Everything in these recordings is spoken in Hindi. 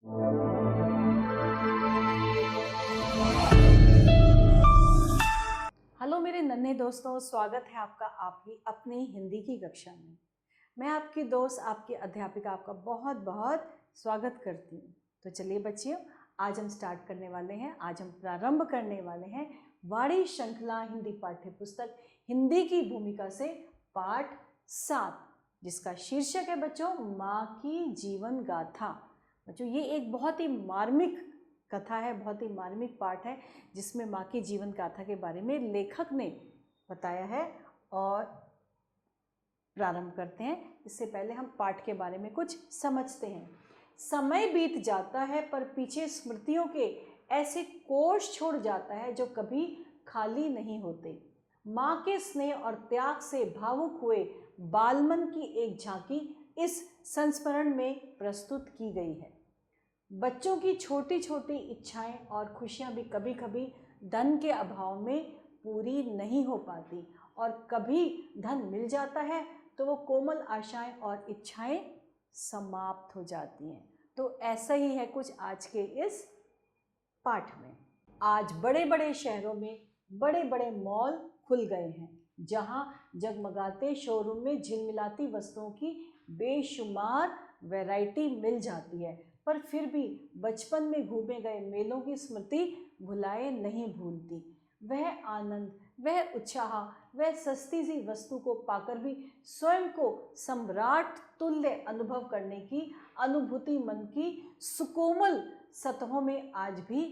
हेलो मेरे नन्हे दोस्तों, स्वागत है आपका आपकी अपनी हिंदी की कक्षा में। मैं आपकी दोस्त, आपकी अध्यापिका आपका बहुत बहुत स्वागत करती हूँ। तो चलिए बच्चियों, आज हम स्टार्ट करने वाले हैं। आज हम प्रारंभ करने वाले हैं वाणी श्रृंखला हिंदी पाठ्य पुस्तक हिंदी की भूमिका से पाठ 7, जिसका शीर्षक है बच्चों माँ की जीवन गाथा। बच्चों ये एक बहुत ही मार्मिक कथा है, बहुत ही मार्मिक पाठ है, जिसमें माँ की जीवन गाथा के बारे में लेखक ने बताया है। और प्रारंभ करते हैं। इससे पहले हम पाठ के बारे में कुछ समझते हैं। समय बीत जाता है पर पीछे स्मृतियों के ऐसे कोष छोड़ जाता है जो कभी खाली नहीं होते। माँ के स्नेह और त्याग से भावुक हुए बालमन की एक झांकी इस संस्मरण में प्रस्तुत की गई है। बच्चों की छोटी छोटी इच्छाएं और खुशियां भी कभी कभी धन के अभाव में पूरी नहीं हो पाती, और कभी धन मिल जाता है तो वो कोमल आशाएं और इच्छाएं समाप्त हो जाती हैं। तो ऐसा ही है कुछ आज के इस पाठ में। आज बड़े बड़े शहरों में बड़े बड़े मॉल खुल गए हैं, जहां जगमगाते शोरूम में झिलमिलाती वस्तुओं की बेशुमार वैरायटी मिल जाती है, पर फिर भी बचपन में घूमे गए मेलों की स्मृति भुलाए नहीं भूलती। वह आनंद, वह उत्साह, वह सस्ती सी वस्तु को पाकर भी स्वयं को सम्राट तुल्य अनुभव करने की अनुभूति मन की सुकोमल सतहों में आज भी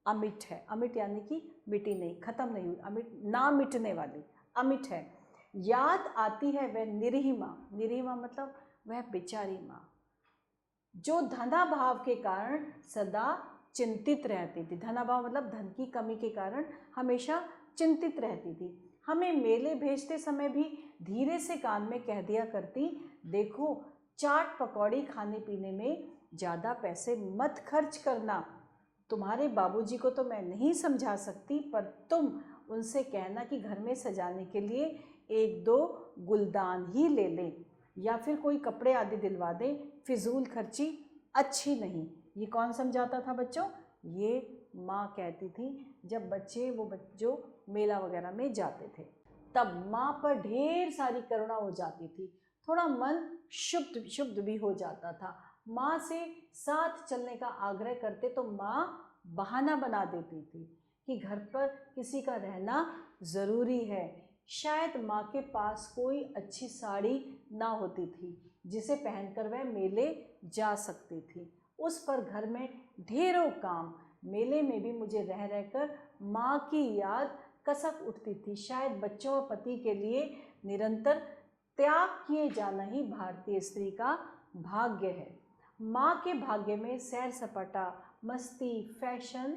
अमिट है। अमिट यानी कि मिटी नहीं, खत्म नहीं हुई, अमिट ना मिटने वाली, अमिट है। याद आती है वह निरीह माँ, निरीह माँ मतलब वह बेचारी माँ, जो धनाभाव के कारण सदा चिंतित रहती थी। धनाभाव मतलब धन की कमी के कारण हमेशा चिंतित रहती थी। हमें मेले भेजते समय भी धीरे से कान में कह दिया करती, देखो चाट पकौड़ी खाने पीने में ज़्यादा पैसे मत खर्च करना। तुम्हारे बाबूजी को तो मैं नहीं समझा सकती, पर तुम उनसे कहना कि घर में सजाने के लिए 1-2 गुलदान ही ले लें, या फिर कोई कपड़े आदि दिलवा दें। फिजूल खर्ची अच्छी नहीं। ये कौन समझाता था बच्चों? ये माँ कहती थी जब बच्चे जो मेला वगैरह में जाते थे, तब माँ पर ढेर सारी करुणा हो जाती थी। थोड़ा मन शुद्ध भी हो जाता था। माँ से साथ चलने का आग्रह करते तो माँ बहाना बना देती थी कि घर पर किसी का रहना ज़रूरी है। शायद माँ के पास कोई अच्छी साड़ी ना होती थी जिसे पहनकर वह मेले जा सकती थी। उस पर घर में ढेरों काम। मेले में भी मुझे रह रहकर माँ की याद कसक उठती थी। शायद बच्चों और पति के लिए निरंतर त्याग किए जाना ही भारतीय स्त्री का भाग्य है। माँ के भाग्य में सैर सपाटा, मस्ती, फैशन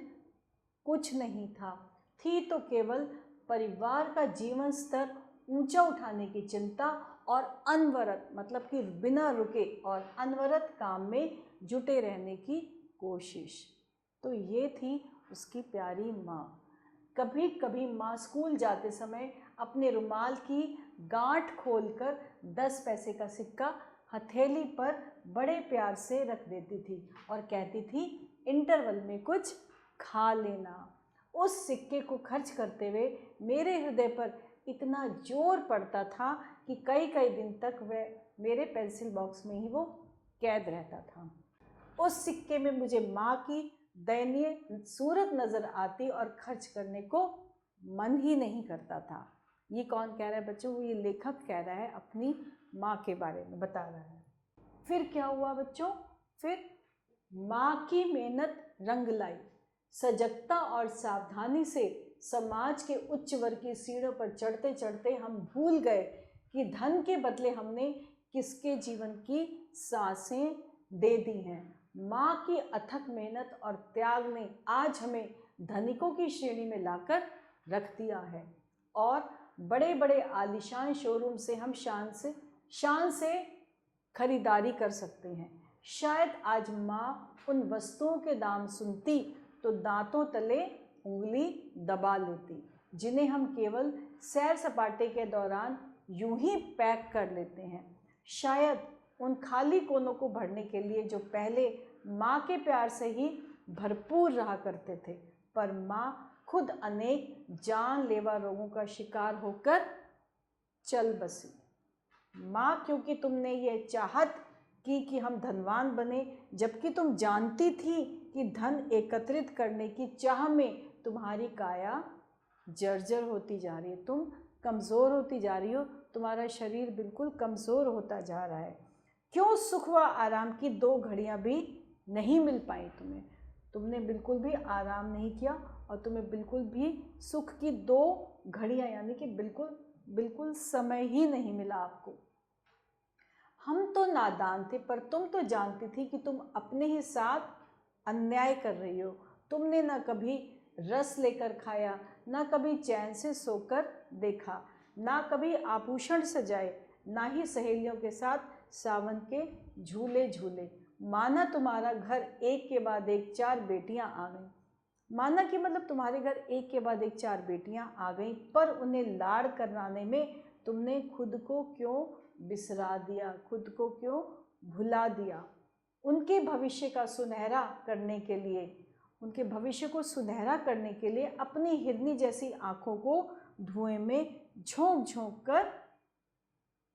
कुछ नहीं था। थी तो केवल परिवार का जीवन स्तर ऊंचा उठाने की चिंता और अनवरत मतलब कि बिना रुके और अनवरत काम में जुटे रहने की कोशिश। तो ये थी उसकी प्यारी माँ। कभी कभी माँ स्कूल जाते समय अपने रुमाल की गांठ खोलकर 10 पैसे का सिक्का हथेली पर बड़े प्यार से रख देती थी और कहती थी, इंटरवल में कुछ खा लेना। उस सिक्के को खर्च करते हुए मेरे हृदय पर इतना जोर पड़ता था कि कई कई दिन तक वह मेरे पेंसिल बॉक्स में ही वो कैद रहता था। उस सिक्के में मुझे माँ की दयनीय सूरत नज़र आती और खर्च करने को मन ही नहीं करता था। ये कौन कह रहा है बच्चों? ये लेखक कह रहा है, अपनी माँ के बारे में बता रहा है। फिर क्या हुआ बच्चों? फिर माँ की मेहनत रंग लाई। सजगता और सावधानी से समाज के उच्च वर्ग की सीढ़ियों पर चढ़ते चढ़ते हम भूल गए कि धन के बदले हमने किसके जीवन की सांसें दे दी हैं। माँ की अथक मेहनत और त्याग ने आज हमें धनिकों की श्रेणी में लाकर रख दिया है, और बड़े बड़े आलीशान शोरूम से हम शान से खरीदारी कर सकते हैं। शायद आज माँ उन वस्तुओं के दाम सुनती तो दांतों तले उंगली दबा लेती, जिन्हें हम केवल सैर सपाटे के दौरान यूं ही पैक कर लेते हैं। शायद उन खाली कोनों को भरने के लिए जो पहले माँ के प्यार से ही भरपूर रहा करते थे, पर माँ खुद अनेक जानलेवा रोगों का शिकार होकर चल बसी। माँ, क्योंकि तुमने ये चाहत की कि हम धनवान बने, जबकि तुम जानती थी कि धन एकत्रित करने की चाह में तुम्हारी काया जर्जर होती जा रही है, तुम कमज़ोर होती जा रही हो, तुम्हारा शरीर बिल्कुल कमज़ोर होता जा रहा है। क्यों सुख व आराम की 2 घड़ियाँ भी नहीं मिल पाई तुम्हें? तुमने बिल्कुल भी आराम नहीं किया और तुम्हें बिल्कुल भी सुख की 2 घड़ियाँ यानी कि बिल्कुल समय ही नहीं मिला आपको। हम तो नादान थे, पर तुम तो जानती थी कि तुम अपने ही साथ अन्याय कर रही हो। तुमने ना कभी रस लेकर खाया, ना कभी चैन से सोकर देखा, ना कभी आभूषण सजाए, ना ही सहेलियों के साथ सावन के झूले झूले। माना तुम्हारा घर एक के बाद एक 4 बेटियां आ गईं। माना कि मतलब तुम्हारे घर एक के बाद एक 4 बेटियां आ गईं, पर उन्हें लाड़ कराने में तुमने खुद को क्यों बिसरा दिया, खुद को क्यों भुला दिया? उनके भविष्य का सुनहरा करने के लिए, उनके भविष्य को सुनहरा करने के लिए अपनी हिरनी जैसी आँखों को धुएं में झोंक झोंक कर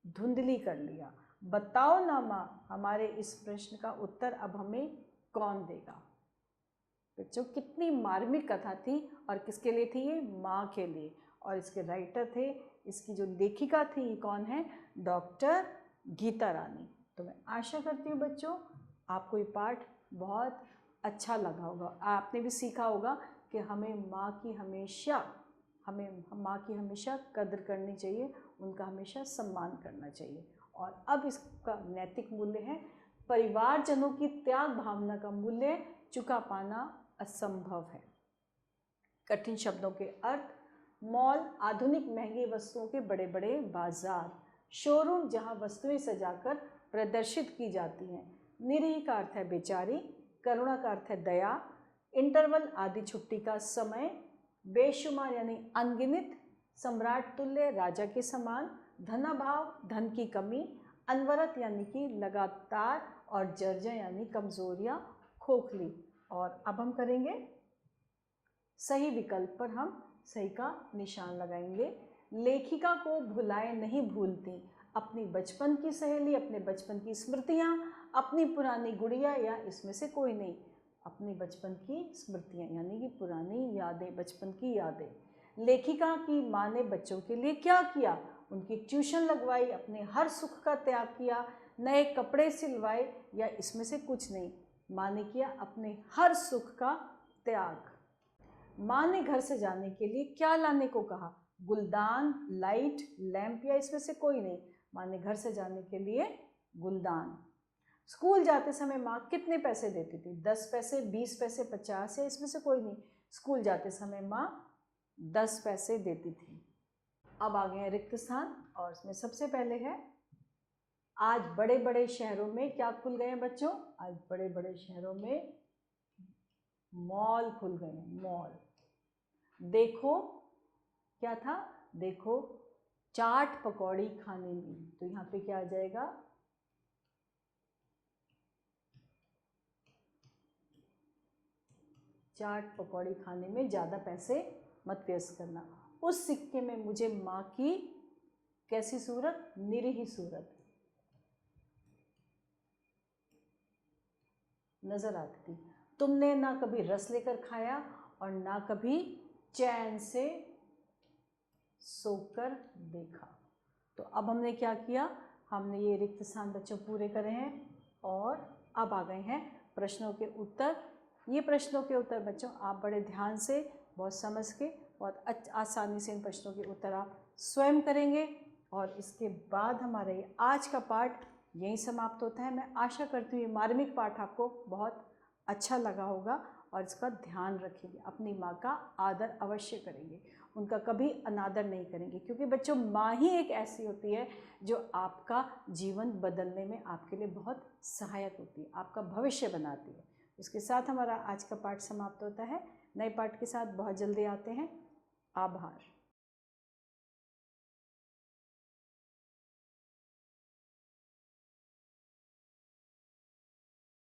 धुंधली कर लिया। बताओ ना माँ, हमारे इस प्रश्न का उत्तर अब हमें कौन देगा? बच्चों, कितनी मार्मिक कथा थी और किसके लिए थी ये? माँ के लिए। और इसके राइटर थे, इसकी जो लेखिका थी, ये कौन है? डॉक्टर गीता रानी। तो मैं आशा करती हूँ बच्चों आपको ये पाठ बहुत अच्छा लगा होगा। आपने भी सीखा होगा कि हमें माँ की हमेशा कद्र करनी चाहिए, उनका हमेशा सम्मान करना चाहिए। और अब इसका नैतिक मूल्य है, परिवारजनों की त्याग भावना का मूल्य चुका पाना असंभव है। कठिन शब्दों के अर्थ: मॉल, आधुनिक महंगी वस्तुओं के बड़े बड़े बाजार। शोरूम, जहां वस्तुएं सजाकर प्रदर्शित की जाती हैं। निरीह का अर्थ है बेचारी, करुणा का अर्थ है दया, इंटरवल आदि छुट्टी का समय, बेशुमार यानी अनगिनत, सम्राट तुल्य राजा के समान, धनाभाव धन की कमी, अनवरत यानी कि लगातार, और जर्जर यानी कमजोरियां, खोखली। और अब हम करेंगे सही विकल्प पर हम सही का निशान लगाएंगे। लेखिका को भुलाए नहीं भूलती, अपनी बचपन की सहेली, अपने बचपन की स्मृतियाँ, अपनी पुरानी गुड़िया, या इसमें से कोई नहीं। अपनी बचपन की स्मृतियाँ यानी कि पुरानी यादें, बचपन की यादें। लेखिका की माँ ने बच्चों के लिए क्या किया? उनकी ट्यूशन लगवाई, अपने हर सुख का त्याग किया, नए कपड़े सिलवाए, या इसमें से कुछ नहीं। माँ ने किया अपने हर सुख का त्याग। माँ ने घर सजाने के लिए क्या लाने को कहा? गुलदान, लाइट, लैंप, या इसमें से कोई नहीं। माँ ने घर सजाने के लिए गुलदान। स्कूल जाते समय माँ कितने पैसे देती थी? 10 पैसे, 20 पैसे, 50, या इसमें से कोई नहीं। स्कूल जाते समय माँ 10 पैसे देती थी। अब आ गए रिक्त स्थान, और इसमें सबसे पहले है, आज बड़े बड़े शहरों में क्या खुल गए हैं बच्चों? आज बड़े बड़े शहरों में मॉल खुल गए हैं, मॉल। देखो क्या था? देखो चाट पकौड़ी खाने में, तो यहाँ पे क्या आ जाएगा? चाट पकौड़ी खाने में ज़्यादा पैसे मत व्यस्त करना। उस सिक्के में मुझे माँ की कैसी सूरत? निरीह सूरत नजर आती थी। तुमने ना कभी रस लेकर खाया और ना कभी चैन से सोकर देखा। तो अब हमने क्या किया? हमने ये रिक्त स्थान बच्चों पूरे करे हैं, और अब आ गए हैं प्रश्नों के उत्तर। ये प्रश्नों के उत्तर बच्चों आप बड़े ध्यान से, बहुत समझ के, बहुत आसानी से इन प्रश्नों के उत्तर आप स्वयं करेंगे। और इसके बाद हमारा ये आज का पाठ यहीं समाप्त होता है। मैं आशा करती हूँ ये मार्मिक पाठ आपको बहुत अच्छा लगा होगा, और इसका ध्यान रखेंगे। अपनी माँ का आदर अवश्य करेंगे, उनका कभी अनादर नहीं करेंगे, क्योंकि बच्चों माँ ही एक ऐसी होती है जो आपका जीवन बदलने में आपके लिए बहुत सहायक होती है, आपका भविष्य बनाती है। इसके साथ हमारा आज का पाठ समाप्त होता है। नए पाठ के साथ बहुत जल्दी आते हैं। आभार।